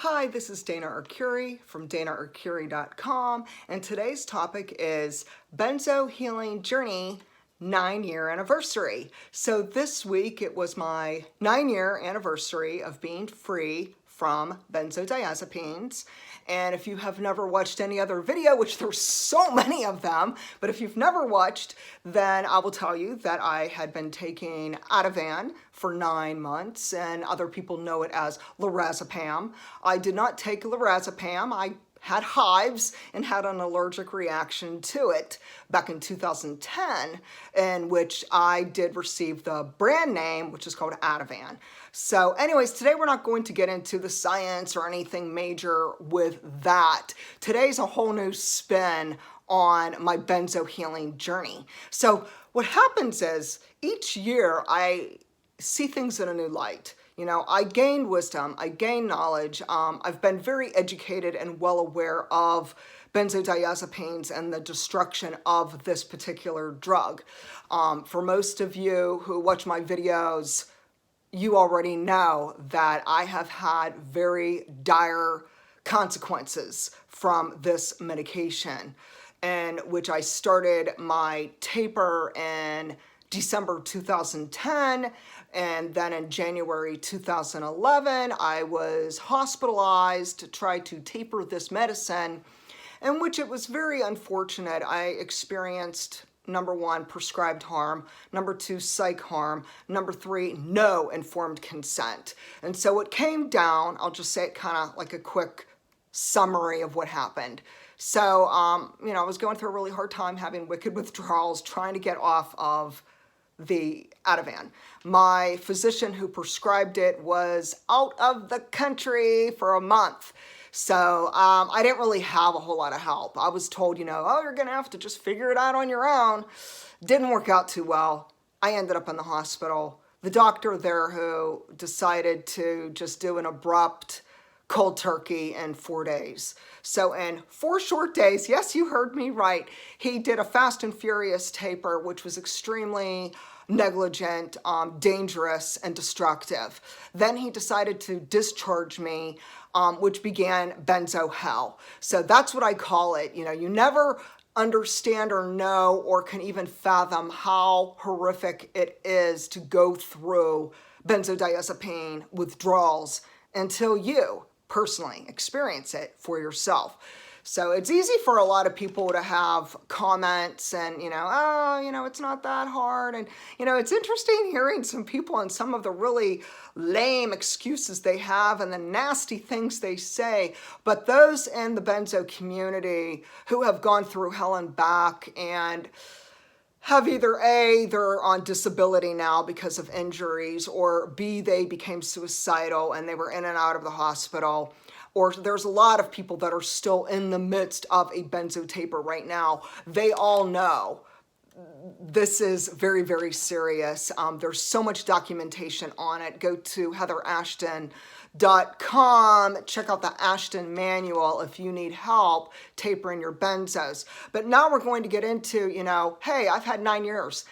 Hi, this is Dana Arcuri from danaarcuri.com, and today's topic is Benzo Healing Journey 9-year anniversary. So this week it was my 9-year anniversary of being free from benzodiazepines. And if you have never watched any other video, which there's so many of them, but if you've never watched, then I will tell you that I had been taking Ativan for 9 months, and other people know it as lorazepam. I did not take lorazepam. I had hives and had an allergic reaction to it back in 2010, in which I did receive the brand name, which is called Ativan. So anyways, today we're not going to get into the science or anything major with that. Today's a whole new spin on my benzo healing journey. So what happens is each year I see things in a new light. You know, I gained wisdom, I gained knowledge. I've been very educated and well aware of benzodiazepines and the destruction of this particular drug. For most of you who watch my videos, you already know that I have had very dire consequences from this medication, in which I started my taper in December 2010, and then in January 2011, I was hospitalized to try to taper this medicine, in which it was very unfortunate. I experienced, number 1, prescribed harm, number 2, psych harm, number 3, no informed consent. And so it came down, I'll just say it kind of like a quick summary of what happened. So, I was going through a really hard time, having wicked withdrawals, trying to get off of the Ativan. My physician who prescribed it was out of the country for a month. So I didn't really have a whole lot of help. I was told, oh, you're going to have to just figure it out on your own. Didn't work out too well. I ended up in the hospital. The doctor there who decided to just do an abrupt cold turkey in 4 days. So in 4 short days, yes, you heard me right, he did a fast and furious taper, which was extremely negligent, dangerous, and destructive. Then he decided to discharge me, which began benzo hell. So that's what I call it. You never understand or know or can even fathom how horrific it is to go through benzodiazepine withdrawals until you personally experience it for yourself. So it's easy for a lot of people to have comments and, it's not that hard. And, it's interesting hearing some people and some of the really lame excuses they have and the nasty things they say. But those in the benzo community who have gone through hell and back and have either A, they're on disability now because of injuries, or B, they became suicidal and they were in and out of the hospital, or there's a lot of people that are still in the midst of a benzo taper right now. They all know this is very, very serious. There's so much documentation on it. Go to heatherashton.com, check out the Ashton manual if you need help tapering your benzos. But now we're going to get into, hey, I've had 9 years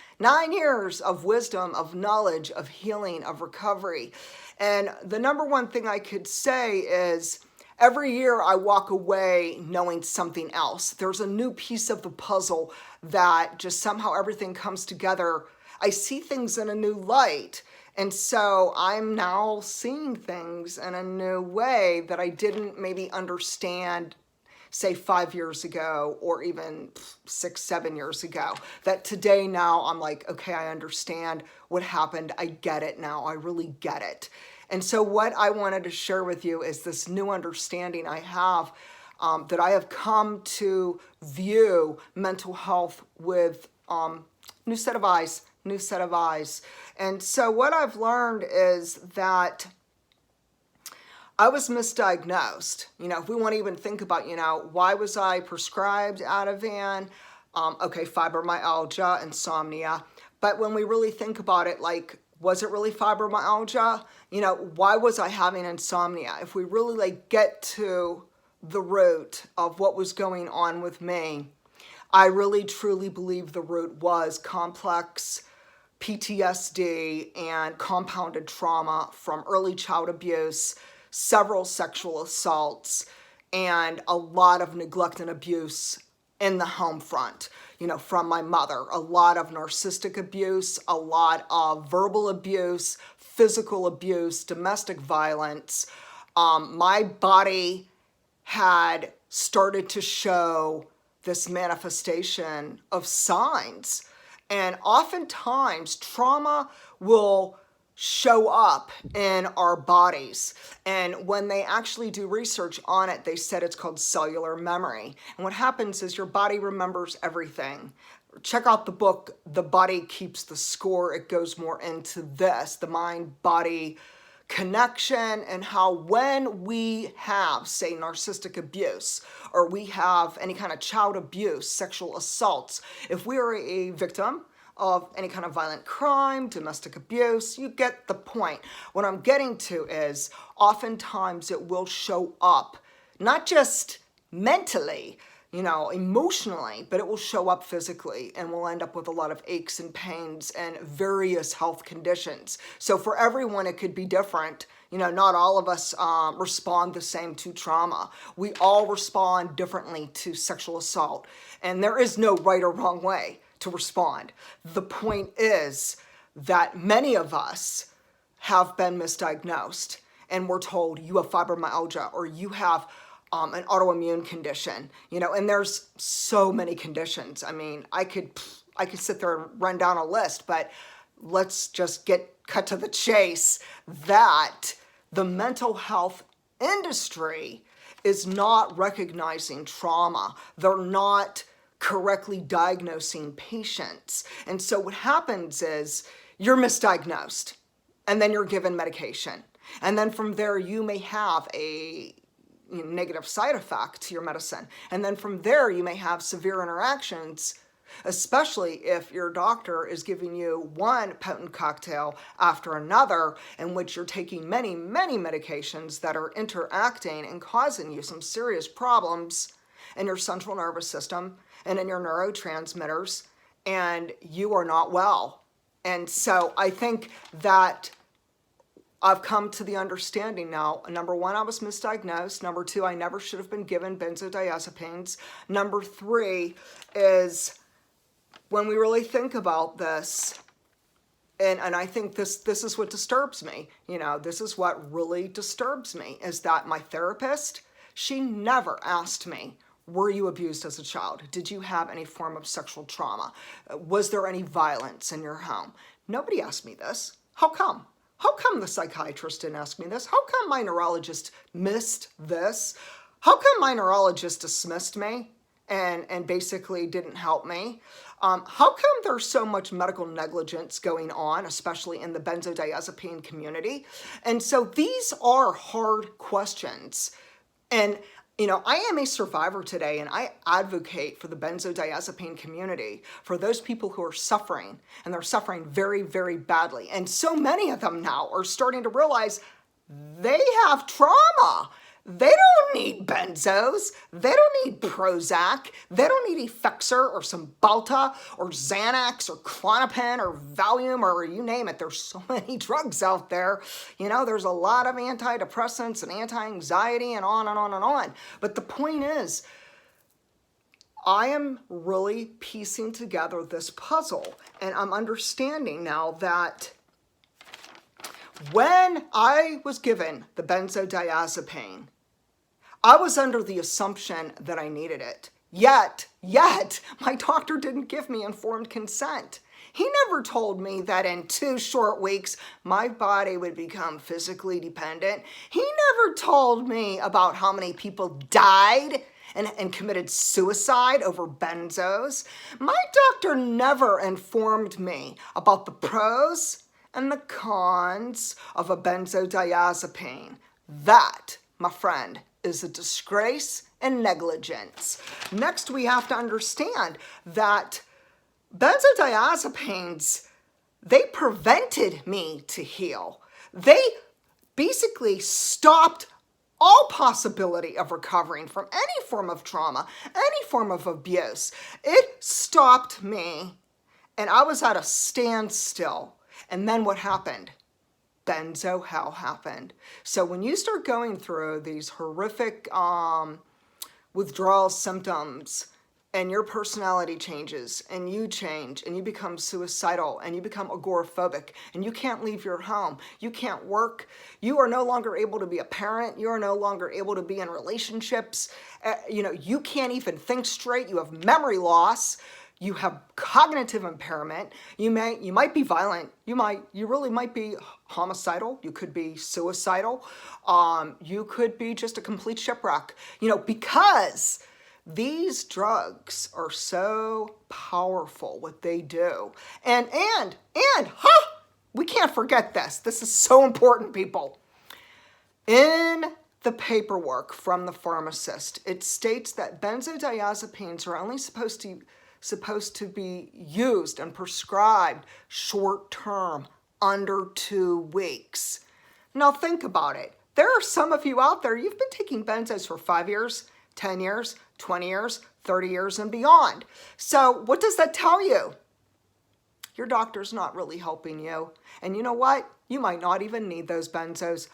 of wisdom, of knowledge, of healing, of recovery. And the number one thing I could say is every year I walk away knowing something else. There's a new piece of the puzzle that just somehow everything comes together. I see things in a new light. And so I'm now seeing things in a new way that I didn't maybe understand, say 5 years ago, or even 6, 7 years ago. That today now I'm like, okay, I understand what happened. I get it now. I really get it. And so what I wanted to share with you is this new understanding I have, that I have come to view mental health with new set of eyes. And so what I've learned is that I was misdiagnosed. If we want to even think about, why was I prescribed Ativan? Okay, fibromyalgia, insomnia. But when we really think about it, like, was it really fibromyalgia? Why was I having insomnia? If we really get to the root of what was going on with me, I really truly believe the root was complex PTSD and compounded trauma from early child abuse several sexual assaults, and a lot of neglect and abuse in the home front, from my mother. A lot of narcissistic abuse, a lot of verbal abuse, physical abuse, domestic violence. My body had started to show this manifestation of signs. And oftentimes, trauma will show up in our bodies. And when they actually do research on it, they said it's called cellular memory. And what happens is your body remembers everything. Check out the book, The Body Keeps the Score. It goes more into this, the mind-body connection, and how when we have, say, narcissistic abuse, or we have any kind of child abuse, sexual assaults, if we are a victim of any kind of violent crime, domestic abuse, you get the point. What I'm getting to is oftentimes it will show up, not just mentally, emotionally, but it will show up physically, and we'll end up with a lot of aches and pains and various health conditions. So for everyone, it could be different. Not all of us respond the same to trauma. We all respond differently to sexual assault, and there is no right or wrong way to respond. The point is that many of us have been misdiagnosed, and we're told you have fibromyalgia or you have an autoimmune condition, and there's so many conditions. I mean, I could sit there and run down a list, but let's just cut to the chase that the mental health industry is not recognizing trauma. They're not correctly diagnosing patients. And so what happens is you're misdiagnosed, and then you're given medication. And then from there, you may have a negative side effect to your medicine. And then from there, you may have severe interactions, especially if your doctor is giving you one potent cocktail after another, in which you're taking many, many medications that are interacting and causing you some serious problems in your central nervous system and in your neurotransmitters, and you are not well. And so I think that I've come to the understanding now. Number one, I was misdiagnosed. Number two, I never should have been given benzodiazepines. Number three is when we really think about this, and I think this is what disturbs me. This is what really disturbs me, is that my therapist, she never asked me, were you abused as a child? Did you have any form of sexual trauma? Was there any violence in your home? Nobody asked me this. How come? How come the psychiatrist didn't ask me this? How come my neurologist missed this? How come my neurologist dismissed me and basically didn't help me? How come there's so much medical negligence going on, especially in the benzodiazepine community? And so these are hard questions. And I am a survivor today, and I advocate for the benzodiazepine community, for those people who are suffering, and they're suffering very, very badly. And so many of them now are starting to realize they have trauma. They don't need benzos. They don't need Prozac. They don't need Effexor or Cymbalta or Xanax or Klonopin or Valium or you name it. There's so many drugs out there. There's a lot of antidepressants and anti-anxiety and on and on and on. But the point is, I am really piecing together this puzzle, and I'm understanding now that when I was given the benzodiazepine, I was under the assumption that I needed it. Yet, my doctor didn't give me informed consent. He never told me that in 2 short weeks, my body would become physically dependent. He never told me about how many people died and committed suicide over benzos. My doctor never informed me about the pros and the cons of a benzodiazepine. That, my friend, is a disgrace and negligence. Next, we have to understand that benzodiazepines, they prevented me to heal. They basically stopped all possibility of recovering from any form of trauma, any form of abuse. It stopped me, and I was at a standstill. And then what happened? benzo hell happened. So when you start going through these horrific withdrawal symptoms, and your personality changes, and you change, and you become suicidal, and you become agoraphobic, and you can't leave your home, you can't work, you are no longer able to be a parent, you are no longer able to be in relationships, you can't even think straight, you have memory loss, you have cognitive impairment, you might be violent, you really might be homicidal, you could be suicidal, you could be just a complete shipwreck, because these drugs are so powerful, what they do. And we can't forget this. This is so important, people. In the paperwork from the pharmacist, it states that benzodiazepines are only supposed to be used and prescribed short-term, under 2 weeks. Now think about it. There are some of you out there, you've been taking benzos for 5 years, 10 years, 20 years, 30 years, and beyond. So what does that tell you? Your doctor's not really helping you. And you know what? You might not even need those benzos.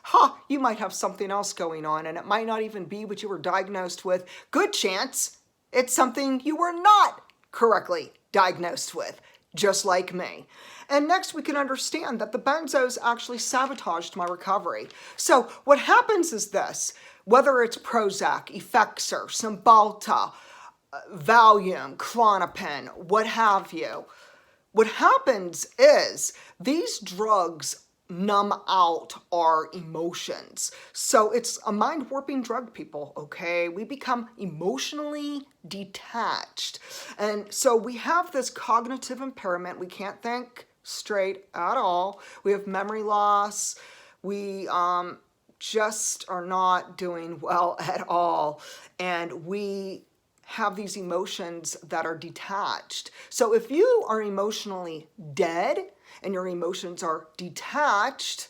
You might have something else going on, and it might not even be what you were diagnosed with. Good chance it's something you were not correctly diagnosed with, just like me. And next, we can understand that the benzos actually sabotaged my recovery. So what happens is this. Whether it's Prozac, Effexor, Cymbalta, Valium, Klonopin, what have you, what happens is these drugs numb out our emotions. So it's a mind-warping drug, people, okay? We become emotionally detached. And so we have this cognitive impairment. We can't think straight at all. We have memory loss. We just are not doing well at all. And we have these emotions that are detached. So if you are emotionally dead and your emotions are detached,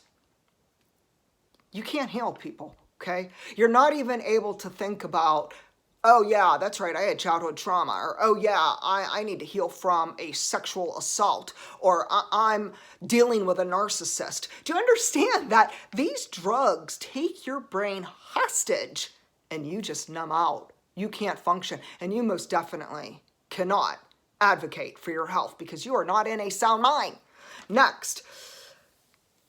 you can't heal, people, okay? You're not even able to think about, oh yeah, that's right, I had childhood trauma, or oh yeah, I need to heal from a sexual assault, or I'm dealing with a narcissist. Do you understand that these drugs take your brain hostage and you just numb out? You can't function, and you most definitely cannot advocate for your health because you are not in a sound mind. Next,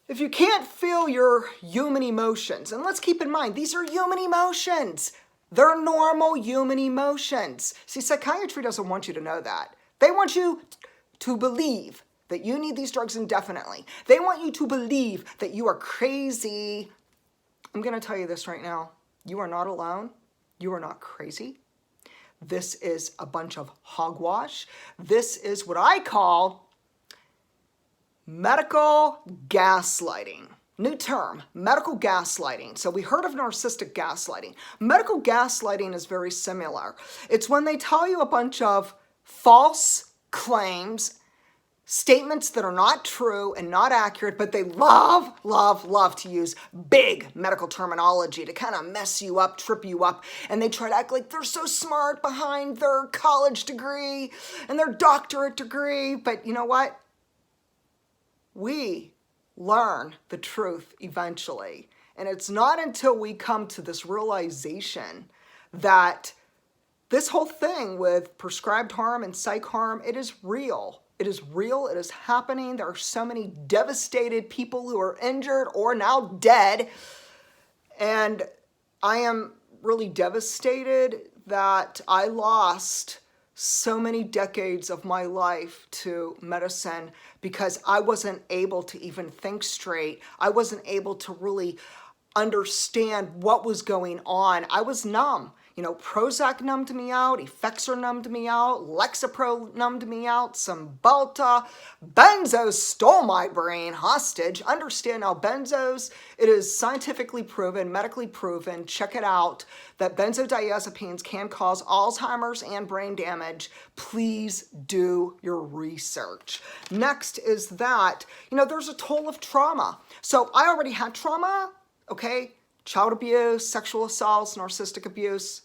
if you can't feel your human emotions, and let's keep in mind, these are human emotions. They're normal human emotions. See, psychiatry doesn't want you to know that. They want you to believe that you need these drugs indefinitely. They want you to believe that you are crazy. I'm going to tell you this right now. You are not alone. You are not crazy. This is a bunch of hogwash. This is what I call medical gaslighting. New term, medical gaslighting. So we heard of narcissistic gaslighting. Medical gaslighting is very similar. It's when they tell you a bunch of false claims, statements that are not true and not accurate, but they love to use big medical terminology to kind of mess you up, trip you up, and they try to act like they're so smart behind their college degree and their doctorate degree. But you know what? We learn the truth eventually. And it's not until we come to this realization that this whole thing with prescribed harm and psych harm, it is real. It is real. It is happening. There are so many devastated people who are injured or now dead. And I am really devastated that I lost so many decades of my life to medicine because I wasn't able to even think straight. I wasn't able to really understand what was going on. I was numb. Prozac numbed me out, Effexor numbed me out, Lexapro numbed me out, Cymbalta, benzos stole my brain hostage. Understand now, benzos, it is scientifically proven, medically proven, check it out, that benzodiazepines can cause Alzheimer's and brain damage. Please do your research. Next is that, there's a toll of trauma. So I already had trauma, okay? Child abuse, sexual assaults, narcissistic abuse.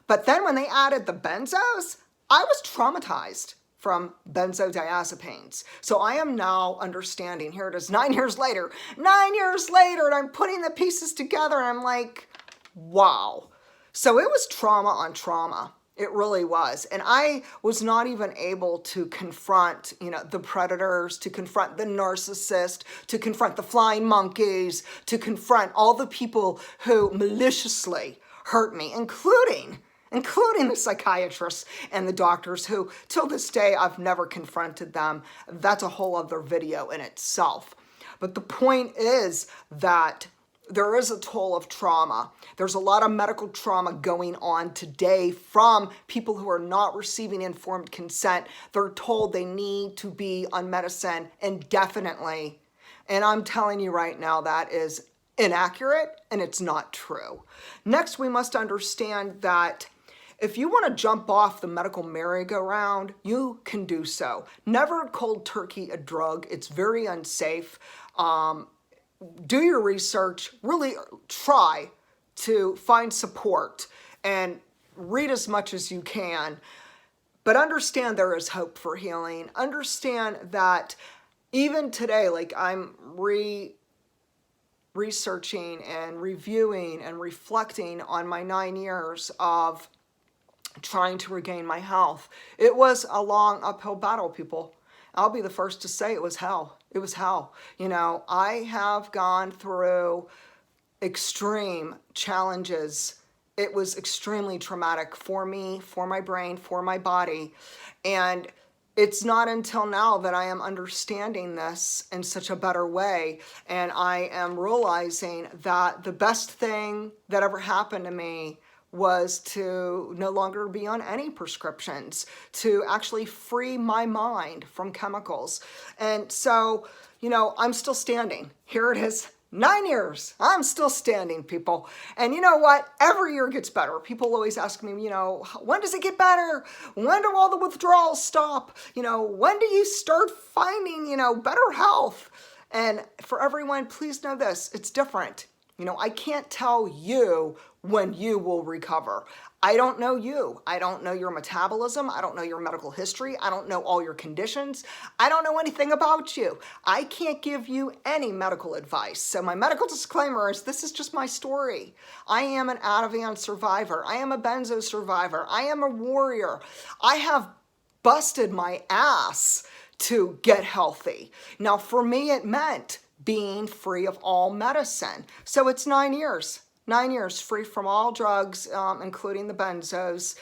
But then when they added the benzos, I was traumatized. from benzodiazepines. So I am now understanding, here it is 9 years later, 9 years later, and I'm putting the pieces together and I'm like, wow. So it was trauma on trauma. It really was. And I was not even able to confront, the predators, to confront the narcissist, to confront the flying monkeys, to confront all the people who maliciously hurt me, including the psychiatrists and the doctors who, till this day, I've never confronted them. That's a whole other video in itself. But the point is that there is a toll of trauma. There's a lot of medical trauma going on today from people who are not receiving informed consent. They're told they need to be on medicine indefinitely. And I'm telling you right now, that is inaccurate and it's not true. Next, we must understand that if you want to jump off the medical merry-go-round, you can do so. Never cold turkey a drug. It's very unsafe. Do your research, really try to find support and read as much as you can, but understand there is hope for healing. Understand that even today, like I'm researching and reviewing and reflecting on my 9 years of trying to regain my health. It was a long uphill battle, people. I'll be the first to say it was hell. It was hell. I have gone through extreme challenges. It was extremely traumatic for me, for my brain, for my body. And it's not until now that I am understanding this in such a better way. And I am realizing that the best thing that ever happened to me was to no longer be on any prescriptions, to actually free my mind from chemicals. And so, I'm still standing. Here it is, 9 years. I'm still standing, people. And you know what? Every year gets better. People always ask me, when does it get better? When do all the withdrawals stop? When do you start finding, better health? And for everyone, please know this, it's different. I can't tell you when you will recover. I don't know you. I don't know your metabolism. I don't know your medical history. I don't know all your conditions. I don't know anything about you. I can't give you any medical advice. So my medical disclaimer is this is just my story. I am an Ativan survivor. I am a benzo survivor. I am a warrior. I have busted my ass to get healthy. Now, for me, it meant being free of all medicine. So it's 9 years. 9 years free from all drugs, including the benzos.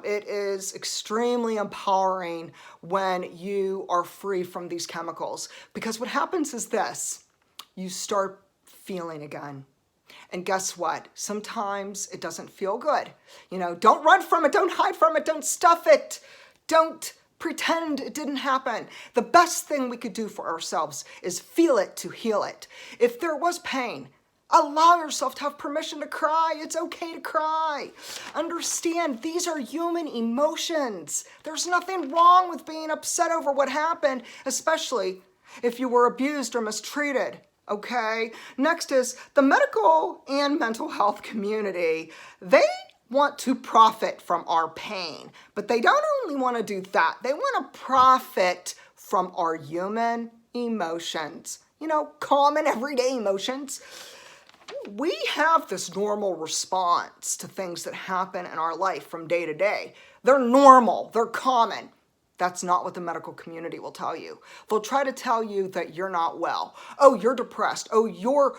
It is extremely empowering when you are free from these chemicals, because what happens is this, you start feeling again. And guess what? Sometimes it doesn't feel good. Don't run from it, don't hide from it, don't stuff it, don't pretend it didn't happen. The best thing we could do for ourselves is feel it to heal it. If there was pain, allow yourself to have permission to cry. It's okay to cry. Understand, these are human emotions. There's nothing wrong with being upset over what happened, especially if you were abused or mistreated. Okay? Next is the medical and mental health community. They want to profit from our pain, but they don't only want to do that. They want to profit from our human emotions, common everyday emotions. We have this normal response to things that happen in our life from day to day. They're normal, they're common. That's not what the medical community will tell you. They'll try to tell you that you're not well. Oh, you're depressed. Oh, you're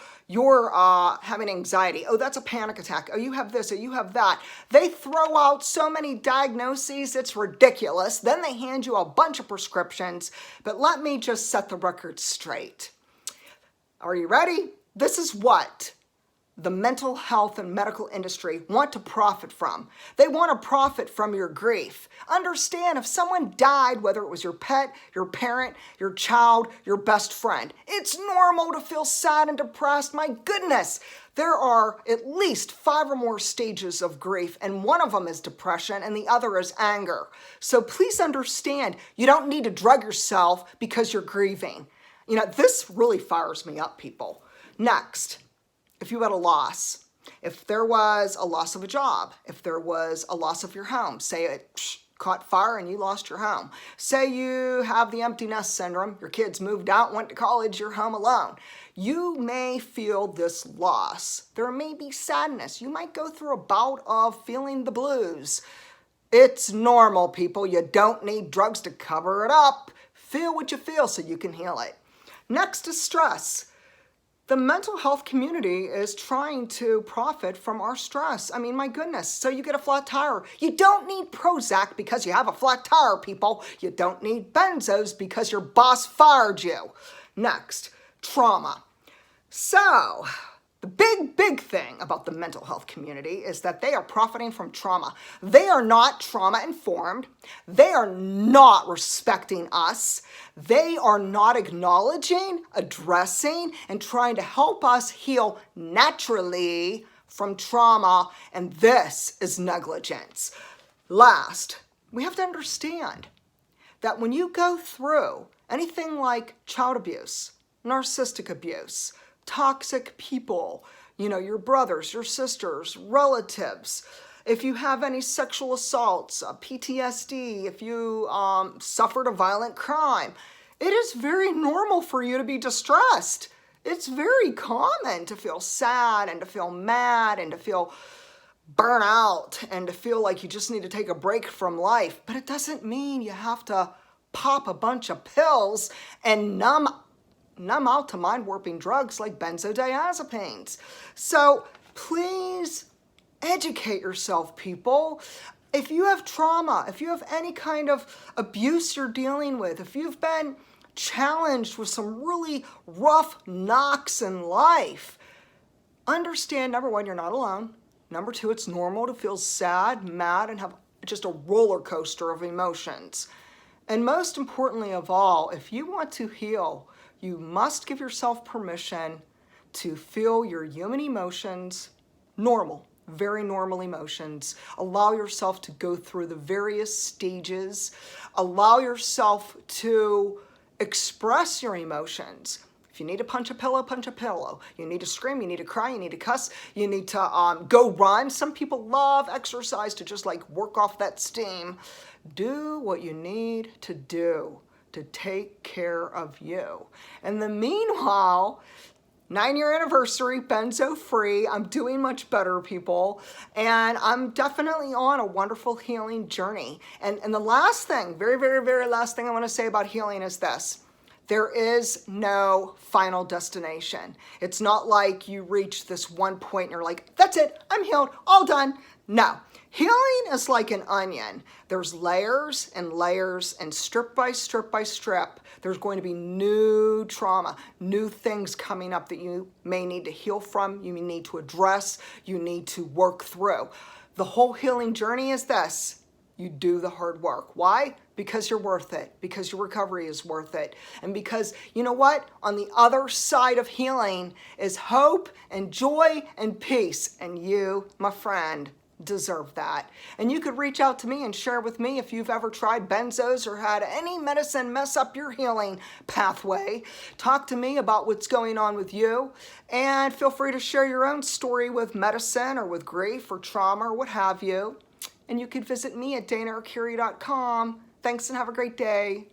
having anxiety. Oh, that's a panic attack. Oh, you have this. Oh, you have that. They throw out so many diagnoses, it's ridiculous. Then they hand you a bunch of prescriptions. But let me just set the record straight. Are you ready? This is what the mental health and medical industry want to profit from. They want to profit from your grief. Understand, if someone died, whether it was your pet, your parent, your child, your best friend, it's normal to feel sad and depressed. My goodness, there are at least 5 or more stages of grief, and one of them is depression and the other is anger. So please understand, you don't need to drug yourself because you're grieving. This really fires me up, people. Next, if you had a loss, if there was a loss of a job, if there was a loss of your home, say caught fire and you lost your home. Say you have the empty nest syndrome, your kids moved out, went to college, you're home alone. You may feel this loss. There may be sadness. You might go through a bout of feeling the blues. It's normal, people. You don't need drugs to cover it up. Feel what you feel so you can heal it. Next is stress. The mental health community is trying to profit from our stress. I mean, my goodness. So you get a flat tire. You don't need Prozac because you have a flat tire, people. You don't need benzos because your boss fired you. Next, trauma. So, the big thing about the mental health community is that they are profiting from trauma. They are not trauma informed. They are not respecting us. They are not acknowledging, addressing, and trying to help us heal naturally from trauma, and this is negligence. Last, we have to understand that when you go through anything like child abuse, narcissistic abuse, toxic people, your brothers, your sisters, relatives, if you have any sexual assaults, PTSD, if you suffered a violent crime, it is very normal for you to be distressed. It's very common to feel sad and to feel mad and to feel burnt out and to feel like you just need to take a break from life. But it doesn't mean you have to pop a bunch of pills and numb out to mind-warping drugs like benzodiazepines. So please educate yourself, people. If you have trauma, if you have any kind of abuse you're dealing with, if you've been challenged with some really rough knocks in life, understand, number one, you're not alone. Number two, it's normal to feel sad, mad, and have just a roller coaster of emotions. And most importantly of all, if you want to heal, you must give yourself permission to feel your human emotions, normal, very normal emotions. Allow yourself to go through the various stages. Allow yourself to express your emotions. If you need to punch a pillow, punch a pillow. You need to scream, you need to cry, you need to cuss, you need to go run. Some people love exercise to just like work off that steam. Do what you need to do to take care of you. In the meanwhile, 9-year anniversary, Benzo-Free. I'm doing much better, people. And I'm definitely on a wonderful healing journey. And the last thing, very last thing I want to say about healing is this. There is no final destination. It's not like you reach this one point and you're like, that's it, I'm healed, all done. No. Healing is like an onion. There's layers and layers, and strip by strip by strip, there's going to be new trauma, new things coming up that you may need to heal from, you need to address, you need to work through. The whole healing journey is this. You do the hard work. Why? Because you're worth it. Because your recovery is worth it. And because, you know what? On the other side of healing is hope and joy and peace. And you, my friend, deserve that. And you could reach out to me and share with me if you've ever tried benzos or had any medicine mess up your healing pathway. Talk to me about what's going on with you, and feel free to share your own story with medicine or with grief or trauma or what have you. And you could visit me at detached.com. Thanks and have a great day.